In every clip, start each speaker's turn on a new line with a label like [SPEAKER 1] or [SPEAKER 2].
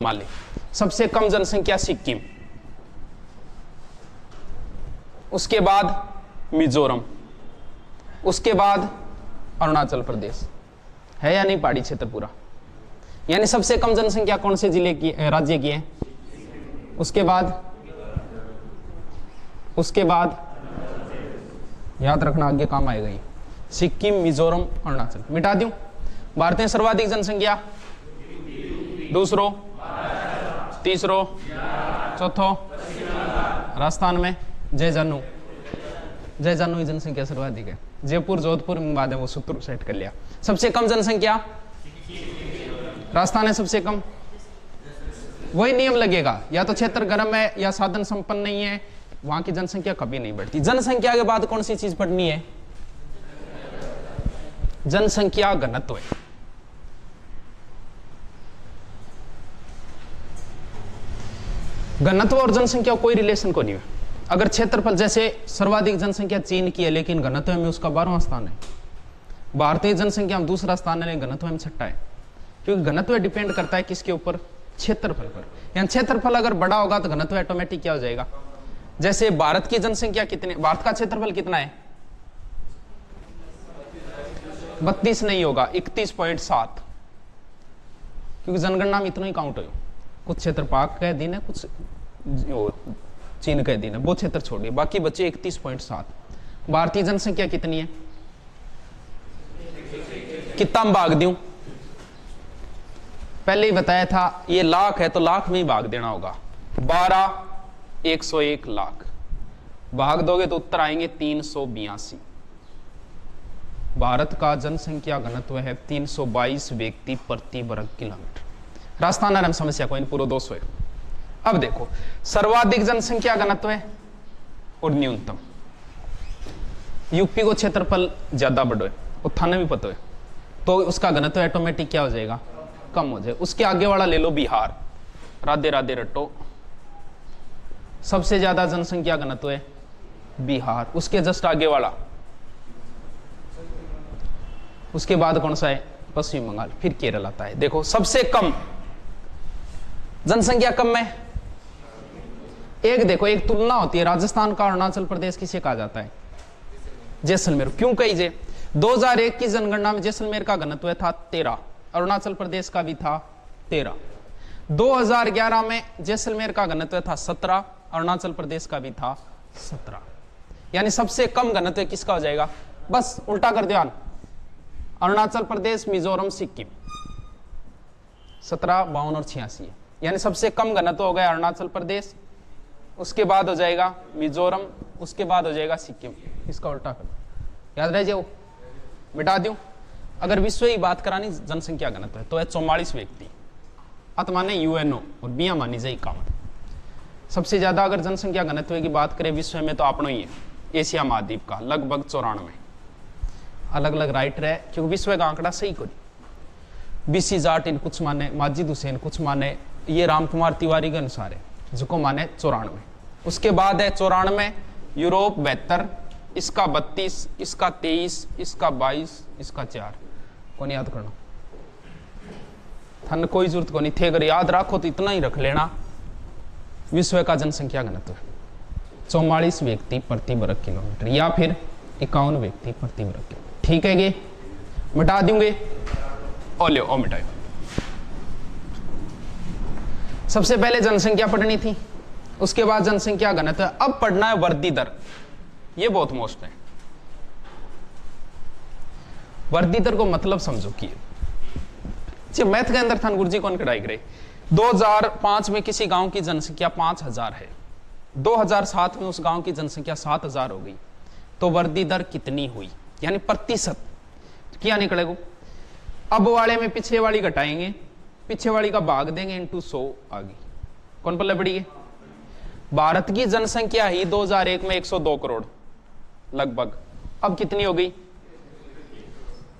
[SPEAKER 1] माले। सबसे कम जनसंख्या सिक्किम, उसके बाद मिजोरम, उसके बाद अरुणाचल प्रदेश। है या नहीं पहाड़ी क्षेत्र पूरा? यानी सबसे कम जनसंख्या कौन से जिले की, राज्य की है? उसके बाद याद रखना, आगे काम आएगा ये। सिक्किम, मिजोरम, अरुणाचल। मिटा दूं? भारत में सर्वाधिक जनसंख्या दूसरो, तीसरो, चौथो, राजस्थान में जय जानू की जनसंख्या सर्वाधिक है। जयपुर, जोधपुर में बाद है वो सूत्र सेट कर लिया। सबसे कम जनसंख्या राजस्थान है, सबसे कम। वही नियम लगेगा, या तो क्षेत्र गर्म है या साधन संपन्न नहीं है, वहां की जनसंख्या कभी नहीं बढ़ती। जनसंख्या के बाद कौन सी चीज बढ़नी है? जनसंख्या घनत्व है। घनत्व और जनसंख्या कोई रिलेशन को नहीं है। अगर क्षेत्रफल, जैसे सर्वाधिक जनसंख्या चीन की है लेकिन घनत्व में उसका 12वां स्थान है। भारतीय जनसंख्या में दूसरा स्थान है लेकिन घनत्व में छठा है, क्योंकि घनत्व डिपेंड करता है किसके ऊपर? क्षेत्रफल पर। यानी क्षेत्रफल अगर बड़ा होगा तो घनत्व ऑटोमेटिक क्या हो जाएगा? जैसे भारत की जनसंख्या कितनी, भारत का क्षेत्रफल कितना है? 32 नहीं होगा, 31.7, क्योंकि जनगणना में इतना ही काउंट हो। कुछ क्षेत्र पाक के दिन है, कुछ चीन के दिन है, वो क्षेत्र छोड़िए, बाकी बचे 31.7। भारतीय जनसंख्या कितनी है? कितना भाग दूं? पहले ही बताया था, ये लाख है तो लाख में ही भाग देना होगा। 101 लाख भाग दोगे तो उत्तर आएंगे 382। भारत का जनसंख्या घनत्व है 322 व्यक्ति प्रति वर्ग किलोमीटर। राजस्थान में समस्या कोई नहीं, पूरा 200 है। अब देखो, सर्वाधिक जनसंख्या घनत्व है और न्यूनतम। यूपी को क्षेत्रफल ज्यादा बड़ो है और थाने भी पता है, तो उसका घनत्व ऑटोमेटिक क्या हो जाएगा? कम हो जाए। उसके आगे वाला ले लो बिहार, राधे राधे रट्टो, सबसे ज्यादा जनसंख्या घनत्व है बिहार। उसके जस्ट आगे वाला, उसके बाद कौन सा है? पश्चिम बंगाल, फिर केरल आता है। देखो, सबसे कम जनसंख्या कम है। एक देखो, एक तुलना होती है, राजस्थान का अरुणाचल प्रदेश किसे कहा जाता है? जैसलमेर। क्यों कहिए? 2001 की जनगणना में जैसलमेर का घनत्व था 13, अरुणाचल प्रदेश का भी था 13। 2011 में जैसलमेर का घनत्व था 17, अरुणाचल प्रदेश का भी था 17। यानी सबसे कम घनत्व किसका हो जाएगा? बस उल्टा कर ध्यान, अरुणाचल प्रदेश, मिजोरम, सिक्किम। 17, 52 और 86 है। यानी सबसे कम घनत्व हो गया अरुणाचल प्रदेश, उसके बाद हो जाएगा मिजोरम, उसके बाद हो जाएगा सिक्किम। इसका उल्टा कर, याद रह जाओ। मिटा दूं? अगर विश्व की बात करानी जनसंख्या घनत्व है तो है 44 व्यक्ति, अत माने यूएनओ, और बिया मानी जाए 51। सबसे ज्यादा अगर जनसंख्या घनत्व की बात करें विश्व में तो अपना ही है, एशिया महाद्वीप का, लगभग 94। अलग अलग राइटर है, क्योंकि विश्व का आंकड़ा सही को बीसी जाट इन कुछ माने, माजिद हुसैन कुछ माने, ये राम कुमार तिवारी के अनुसार है, जिसको माने 94। उसके बाद है 94, यूरोप 72, इसका 32, इसका 23, इसका 22, इसका 4। कौन याद करना? थन कोई जरूरत को नहीं थे, अगर याद रखो तो इतना ही रख लेना। विश्व का जनसंख्या घनत्व 44 व्यक्ति प्रति वर्ग किलोमीटर, या फिर 51 व्यक्ति प्रति वर्ग किलोमीटर। ठीक है गे? मिटा दूंगे? ओ लो, ओ मिटाओ। सबसे पहले जनसंख्या पढ़नी थी, उसके बाद जनसंख्या घनत्व। अब पढ़ना है वृद्धि दर। ये बहुत मोस्ट है। वृद्धि दर को मतलब समझो कि मैथ के अंदर था गुरुजी कौन कढ़ाई करे। 2005 में किसी गांव की जनसंख्या 5000 है, 2007 में उस गांव की जनसंख्या 7000 हो गई, तो वृद्धि दर कितनी हुई? यानी प्रतिशत क्या निकलेगा? अब वाले में पिछले वाली घटाएंगे, पीछे वाली का भाग देंगे, इंटू 100 आ गई। कौन पल्ले पड़ी है? भारत की जनसंख्या ही 2001 में 102 करोड़ लगभग, अब कितनी हो गई?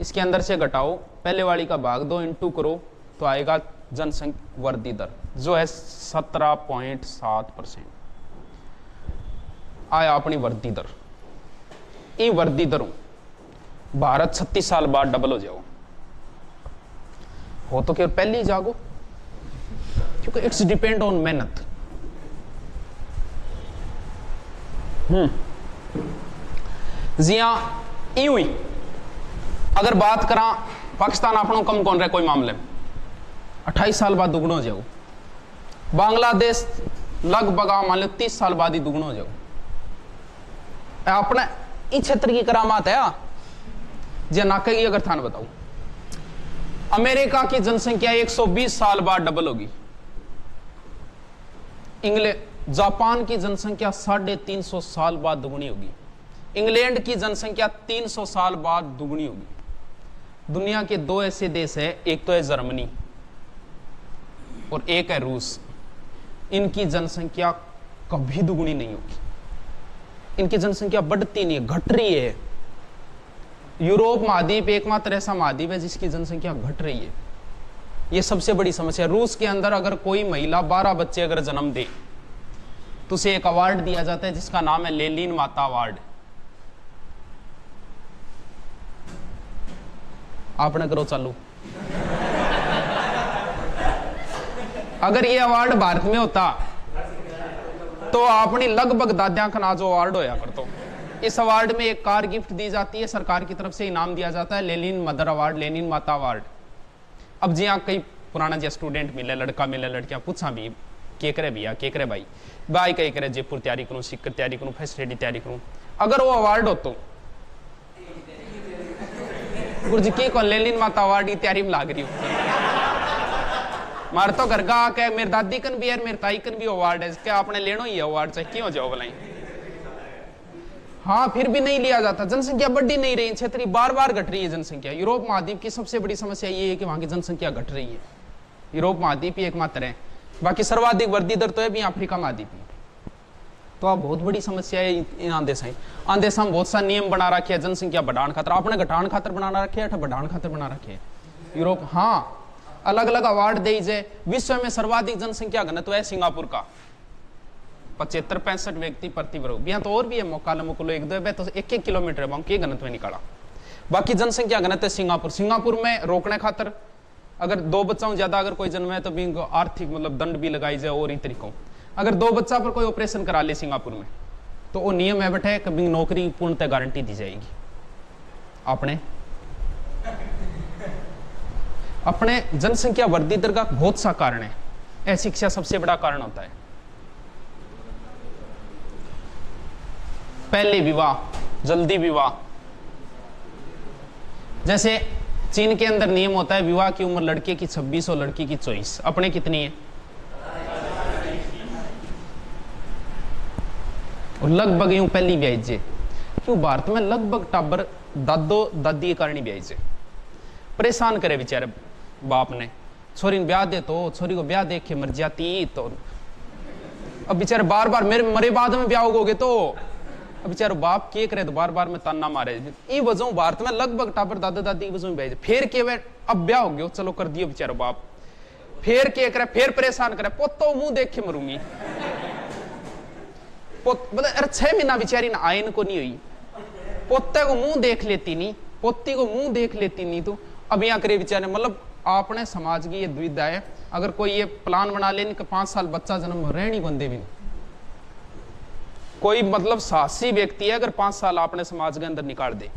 [SPEAKER 1] इसके अंदर से घटाओ, पहले वाली का भाग दो, इंटू करो, तो आएगा जनसंख्या वृद्धि दर जो है 17.7% आया अपनी वृद्धि दर। ये वृद्धि दरों भारत 36 साल बाद डबल हो जाओ, हो तो केवल पहले ही जागो। क्योंकि इट्स डिपेंड ऑन मेहनत। जी हाँ, यूं ही अगर बात करा पाकिस्तान अपनों कम कौन रहे कोई मामले में 28 साल बाद दुगना हो जाओ, बांग्लादेश लगभग मान लो 30 साल बाद ही दुगना हो जाओ। अपने इस क्षेत्र की करामात है जे नाके की अगर थान बताऊं, अमेरिका की जनसंख्या 120 साल बाद डबल होगी। जापान की जनसंख्या 350 साल बाद दुगनी होगी। इंग्लैंड की जनसंख्या 300 साल बाद दुगनी होगी। दुनिया के दो ऐसे देश है, एक तो है जर्मनी और एक है रूस। इनकी जनसंख्या कभी दुगनी नहीं होगी। इनकी जनसंख्या बढ़ती नहीं है, घट रही है। यूरोप महाद्वीप एकमात्र ऐसा महाद्वीप है जिसकी जनसंख्या घट रही है। यह सबसे बड़ी समस्या। रूस के अंदर अगर कोई महिला 12 बच्चे अगर जन्म दे तो उसे एक अवार्ड दिया जाता है जिसका नाम है लेनिन माता अवार्ड। आपने करो चालू। अगर ये अवार्ड भारत में होता तो अपनी लगभग दादिया का नाजो अवार्ड होया करतो। इस अवार्ड में एक कार गिफ्ट दी जाती है, सरकार की तरफ से इनाम दिया जाता है, लेनिन मदर अवार्ड, लेनिन माता अवार्ड। अब जी कई पुराना जो स्टूडेंट मिले, लड़का मिले, लड़कियां पूछा भी के करे भैया, के करे भाई कई करे जयपुर तैयारी करूं, सिक्कर तैयारी करूं, फर्स्ट रेडी तैयारी करूं। अगर वो अवार्ड हो तो गुरु जी की लेनिन माता अवार्ड की तैयारी में लाग रही हूं। मार तो घर का आके मेरी दादी कन भी है, मेरी ताई कन भी अवार्ड है, क्या आपने लेना ही है अवार्ड, चाहे क्यों जाओ भलाई। हाँ, फिर भी नहीं लिया जाता। जनसंख्या बढ़ी नहीं रही, क्षेत्रीय बार बार घट रही है जनसंख्या। यूरोप महाद्वीप की सबसे बड़ी समस्या ये है कि वहां की जनसंख्या घट रही है। यूरोप महाद्वीप ही एकमात्र है, बाकी सर्वाधिक वृद्धि दर तो है भी अफ्रीका महाद्वीप में। तो अब बहुत बड़ी समस्या है इन आदेश में बहुत सा नियम बना रखे हैं जनसंख्या बढ़ाने खातर। आपने घटाने खातर बना रखे है, बढ़ाने खातर बना रखे है यूरोप। हाँ, अलग अलग अवार्ड दे जाए। विश्व में सर्वाधिक जनसंख्या घनत्व है सिंगापुर का, 75-65 व्यक्ति प्रति वर्ग। यहाँ तो और भी है, मोकाला मुकुलो एक दो है तो 1-1 किलोमीटर है, के घनत्व निकाला। बाकी जनसंख्या घनत्व सिंगापुर में रोकने खातर अगर 2 बच्चों ज्यादा अगर कोई जन्म है तो भी आर्थिक मतलब दंड भी लगाई जाए। और ही तरीकों अगर 2 बच्चा पर कोई ऑपरेशन करा ले सिंगापुर में तो वो नियम है बैठे कभी नौकरी पूर्णतः गारंटी दी जाएगी। अपने जनसंख्या वृद्धि दर का बहुत सा कारण है, अशिक्षा सबसे बड़ा कारण होता है। पहले विवाह, जल्दी विवाह। जैसे चीन के अंदर नियम होता है विवाह की उम्र लड़के की 26 और लड़की की 24। अपने कितनी है? और लगभग यूं पहली ब्याजे क्यों भारत में लगभग टाबर दादो दादी के कारण ही ब्याजे परेशान करे बेचारे बाप ने। छोरी ने ब्याह दे तो छोरी को ब्याह देख के मर जाती तो अब बेचारे बार बार मेरे मरे बाद में ब्याह होगे तो अब बेचारे बाप के करे तो बार बार में ताना मारे। ये वजह भारत में लगभग टाबर दादा दादी की वजह में ब्याह फिर के वे अब ब्याह हो गया चलो कर दियो बेचारो बाप फिर के करे फिर परेशान करे पोतो मुंह देख के मरूंगी। अरे 6 महीना बेचारी ना आयन को नहीं हुई, पोते को मुंह देख लेती नहीं, पोती को मुंह देख लेती नहीं। तो अब यहाँ करे बेचारे मतलब आपने समाज की ये दुविधा है। अगर कोई ये प्लान बना लेने कि 5 साल बच्चा जन्म रहनी बंदे भी कोई मतलब साहसी व्यक्ति है अगर 5 साल आपने समाज के अंदर निकाल दे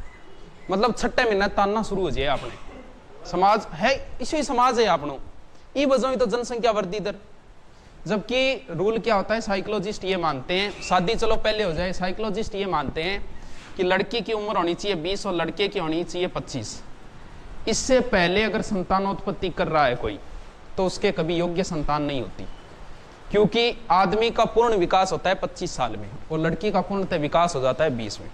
[SPEAKER 1] मतलब 6 महीना तानना शुरू हो जाए। आपने समाज है इसी समाज है आपनो ये वजह तो जनसंख्या वृद्धि दर। जबकि रूल क्या होता है साइकोलॉजिस्ट ये मानते हैं शादी चलो पहले हो जाए, साइकोलॉजिस्ट ये मानते हैं कि लड़की की उम्र होनी चाहिए 20 और लड़के की होनी चाहिए 25। इससे पहले अगर संतानोत्पत्ति कर रहा है कोई तो उसके कभी योग्य संतान नहीं होती, क्योंकि आदमी का पूर्ण विकास होता है 25 साल में और लड़की का पूर्णतः विकास हो जाता है 20 में।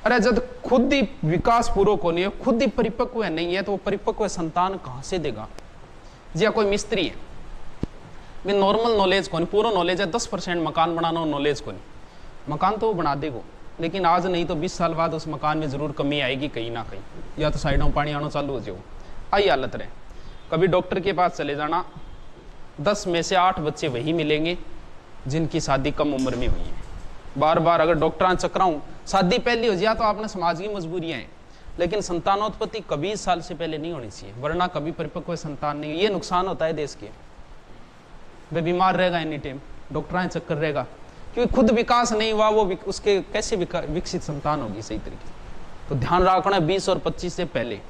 [SPEAKER 1] अरे जब खुद ही विकास पूर्वक होनी है, खुद ही परिपक्व है नहीं है तो वो परिपक्व संतान कहां से देगा। जी कोई मिस्त्री है में नॉर्मल नॉलेज को नहीं, पूरा नॉलेज है 10% मकान बनाना नॉलेज को नहीं, मकान तो वो बना देगा लेकिन आज नहीं तो 20 साल बाद उस मकान में जरूर कमी आएगी कहीं ना कहीं, या तो साइडों पानी आना चालू हो जाओ। आई हालत रहे। कभी डॉक्टर के पास चले जाना 10 में से 8 बच्चे वही मिलेंगे जिनकी शादी कम उम्र में हुई है। बार बार अगर डॉक्टर चकराऊं शादी पहली हो जाए तो आपने समाज की मजबूरियां हैं, लेकिन संतानोत्पत्ति कभी 20 साल से पहले नहीं होनी चाहिए वरना कभी परिपक्व संतान नहीं। ये नुकसान होता है देश के। वह बीमार रहेगा एनी टाइम, डॉक्टरां चक्कर रहेगा, क्योंकि खुद विकास नहीं हुआ, वो उसके कैसे विकसित संतान होगी सही तरीके से। तो ध्यान रखना 20 और 25 से पहले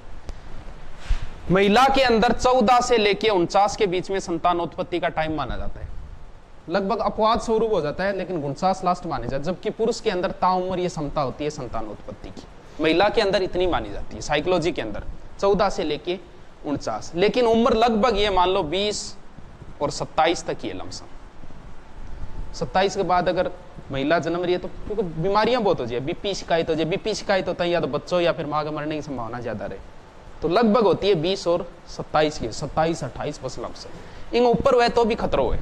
[SPEAKER 1] महिला के अंदर 14 से लेके 49 के बीच में संतानोत्पत्ति का टाइम माना जाता है। लगभग अपवाद स्वरूप हो जाता है, लेकिन 49 लास्ट माने जाते, जबकि पुरुष के अंदर ताउम्र ये क्षमता होती है संतानोत्पत्ति की, महिला के अंदर इतनी मानी जाती है साइकोलॉजी के अंदर 14 से लेके 49। लेकिन उम्र लगभग ये मान लो 20 और 27 तक ही है लमसम। 27 के बाद अगर महिला जन्म रही है तो क्योंकि बीमारियां बहुत हो जाए, बीपी शिकायत हो जाए, बीपी शिकायत होता है या तो बच्चों या फिर माँ के मरने की संभावना ज्यादा रहे, तो लगभग होती है 20 और 27 की, 27-28 बस लमसम। इन ऊपर हुए तो भी खतरो है,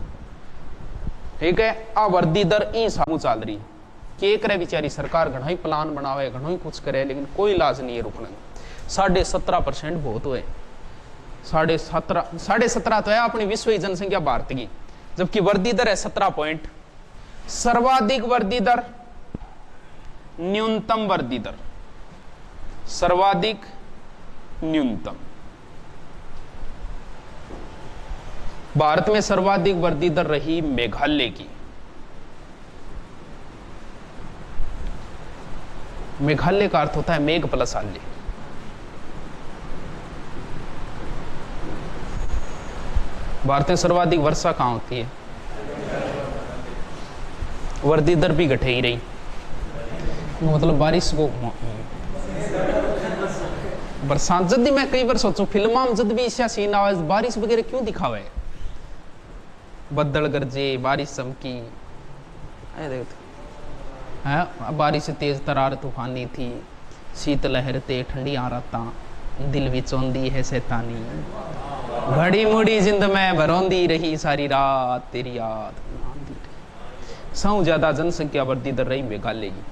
[SPEAKER 1] ठीक है। आ वृद्धि दर ई सामू चाल रही के करे बेचारी सरकार घना ही प्लान बनावे, घना ही कुछ करे, लेकिन कोई इलाज नहीं है रुकने। 17.5% बहुत हुए, 17.5 तो है अपनी विश्व जनसंख्या भारत की, जबकि वृद्धि दर है 17 पॉइंट। सर्वाधिक वृद्धि दर, न्यूनतम वृद्धि दर, सर्वाधिक न्यूनतम। भारत में सर्वाधिक वृद्धि दर रही मेघालय की। मेघालय का अर्थ होता है मेघ प्लस आल्य। भारत में सर्वाधिक वर्षा कहां होती है? वृद्धि दर भी घटे ही रही, मतलब बारिश को बरसात जब भी मैं कई बार सोचू फिल्मा में जब भी ऐसा सीन आवाज बारिश वगैरह क्यों दिखावे, बदल गरजे, बारिश चमकी, बारिश तेज तरार तूफानी थी, शीत लहर ते ठंडी आ राता, दिल भी चौंदी है शैतानी, घड़ी मुड़ी जिंद में भरौंदी रही सारी रात तेरी याद। सौ ज्यादा जनसंख्या वृद्धि दर रही मेघालय की।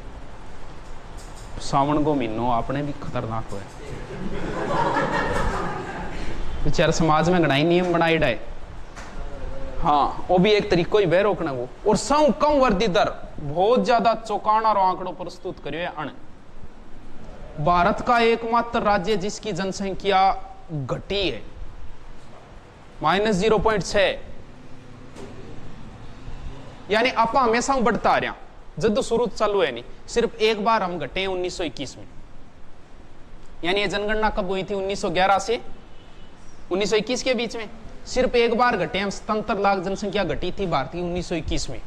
[SPEAKER 1] सावन को महीनों आपने भी खतरनाक हुआ, बेचारा समाज में घना ही नियम बनाई डाए। हाँ, वो भी एक तरीको ही वह रोकना वो। और सौ कम वृद्धि दर बहुत ज्यादा चौंकाना और आंकड़ों प्रस्तुत करिए अण। भारत का एकमात्र राज्य जिसकी जनसंख्या घटी है, -0.6, यानी आप हमेशा बढ़ता आ रहा, जब तो शुरू चालू है नहीं, सिर्फ एक बार हम घटे 1921 में। यानी ये जनगणना कब हुई थी? 1911 से 1921 के बीच में सिर्फ एक बार घटे हम। 77 लाख जनसंख्या घटी थी भारत की 1921 में।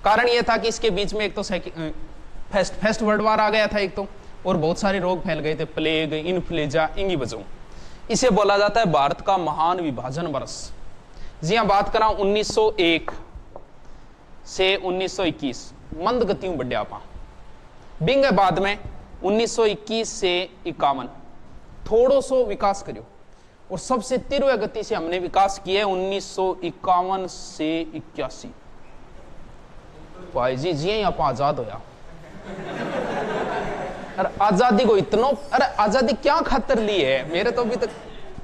[SPEAKER 1] कारण यह था कि इसके बीच में एक तो फर्स्ट वर्ल्ड वार आ गया था एक तो, और बहुत सारे रोग फैल गए थे, प्लेग, इन्फ्लुएंजा, इन्हीं वजहों। इसे बोला जाता है भारत का महान विभाजन वर्ष। जी हाँ, बात करा 1901 से 1921 मंद गतियों बढ़िया पा बिंग बाद में 1921 से 51 थोड़ो सो विकास करियो, और सबसे तीव्र गति से हमने विकास किया है 1951 से 81। भाई जी जी आप आजाद होया। अरे आजादी को इतना, अरे आजादी क्या खातर ली है? मेरे तो अभी तक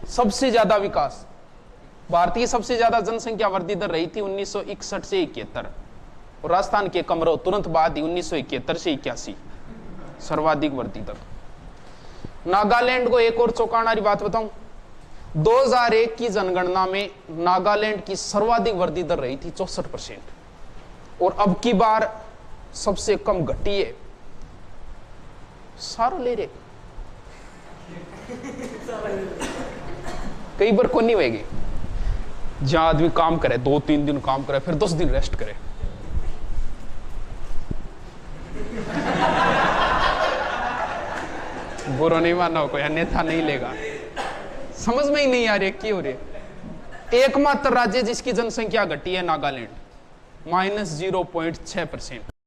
[SPEAKER 1] सबसे ज्यादा विकास, भारतीय सबसे ज्यादा जनसंख्या वृद्धि दर रही थी 1961 से 71, और राजस्थान के कमरों तुरंत बाद ही 1971 से 81 सर्वाधिक वृद्धि दर। नागालैंड को एक और चौंकाने बात बताऊं, 2001 की जनगणना में नागालैंड की सर्वाधिक वृद्धि दर रही थी 64%, और अब की बार सबसे कम घटी है। सारो ले रे कई बार को नहीं होगी, जहां आदमी काम करे 2-3 दिन काम करे फिर 10 दिन रेस्ट करे। बुरा नहीं मानना कोई, अन्यथा नहीं लेगा। समझ में ही नहीं आ रही क्यों हो रही। एकमात्र राज्य जिसकी जनसंख्या घटी है नागालैंड, -0.6%।